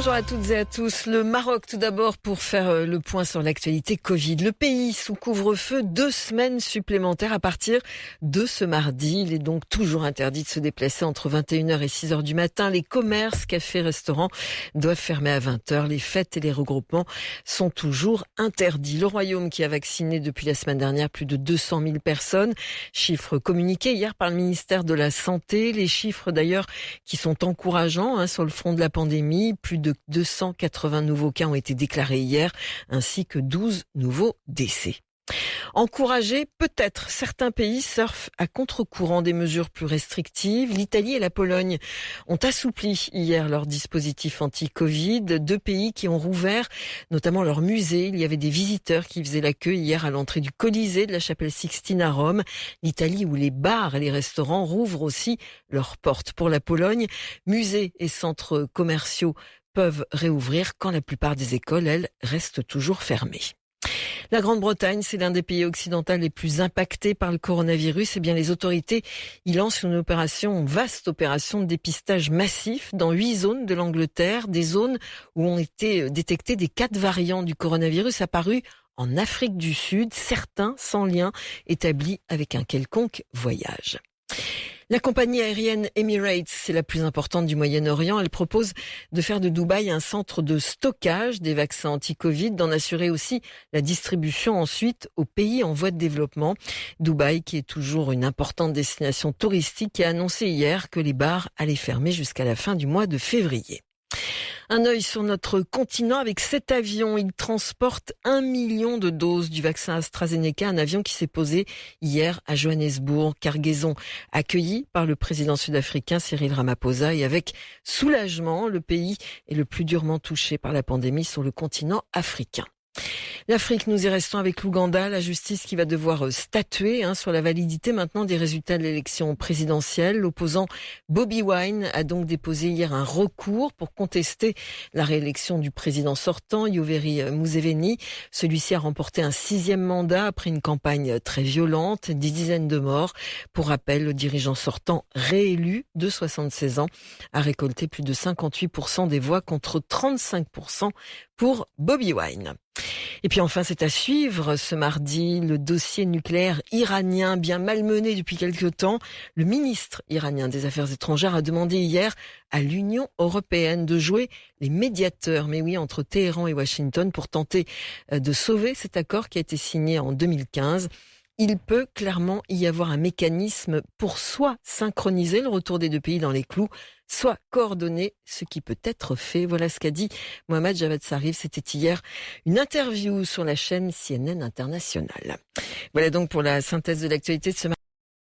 Bonjour à toutes et à tous. Le Maroc tout d'abord pour faire le point sur l'actualité Covid. Le pays sous couvre-feu 2 semaines supplémentaires à partir de ce mardi. Il est donc toujours interdit de se déplacer entre 21h et 6h du matin. Les commerces, cafés, restaurants doivent fermer à 20h. Les fêtes et les regroupements sont toujours interdits. Le Royaume qui a vacciné depuis la semaine dernière plus de 200 000 personnes. Chiffres communiqués hier par le ministère de la Santé. Les chiffres d'ailleurs qui sont encourageants sur le front de la pandémie. Plus de 280 nouveaux cas ont été déclarés hier, ainsi que 12 nouveaux décès. Encourager, peut-être, certains pays surfent à contre-courant des mesures plus restrictives. L'Italie et la Pologne ont assoupli hier leur dispositif anti-Covid. 2 pays qui ont rouvert notamment leur musée. Il y avait des visiteurs qui faisaient la queue hier à l'entrée du Colisée de la Chapelle Sixtine à Rome. L'Italie où les bars et les restaurants rouvrent aussi leurs portes. Pour la Pologne, musées et centres commerciaux peuvent réouvrir quand la plupart des écoles, elles, restent toujours fermées. La Grande-Bretagne, c'est l'un des pays occidentaux les plus impactés par le coronavirus. Eh bien, les autorités y lancent une vaste opération de dépistage massif dans 8 zones de l'Angleterre, des zones où ont été détectés des 4 variants du coronavirus apparus en Afrique du Sud, certains sans lien établi avec un quelconque voyage. La compagnie aérienne Emirates, c'est la plus importante du Moyen-Orient. Elle propose de faire de Dubaï un centre de stockage des vaccins anti-Covid, d'en assurer aussi la distribution ensuite aux pays en voie de développement. Dubaï, qui est toujours une importante destination touristique, a annoncé hier que les bars allaient fermer jusqu'à la fin du mois de février. Un œil sur notre continent avec 7 avions. Il transporte 1 million de doses du vaccin AstraZeneca, un avion qui s'est posé hier à Johannesburg. Cargaison accueillie par le président sud-africain Cyril Ramaphosa et avec soulagement, le pays est le plus durement touché par la pandémie sur le continent africain. L'Afrique, nous y restons avec l'Ouganda, la justice qui va devoir statuer sur la validité maintenant des résultats de l'élection présidentielle. L'opposant Bobi Wine a donc déposé hier un recours pour contester la réélection du président sortant, Yoweri Museveni. Celui-ci a remporté un 6e mandat après une campagne très violente, 10 dizaines de morts. Pour rappel, le dirigeant sortant réélu de 76 ans a récolté plus de 58% des voix contre 35% pour Bobi Wine. Et puis enfin, c'est à suivre ce mardi, le dossier nucléaire iranien bien malmené depuis quelque temps. Le ministre iranien des Affaires étrangères a demandé hier à l'Union européenne de jouer les médiateurs, mais oui, entre Téhéran et Washington pour tenter de sauver cet accord qui a été signé en 2015. Il peut clairement y avoir un mécanisme pour soit synchroniser le retour des 2 pays dans les clous, soit coordonner ce qui peut être fait. Voilà ce qu'a dit Mohammad Javad Zarif. C'était hier une interview sur la chaîne CNN International. Voilà donc pour la synthèse de l'actualité de ce matin.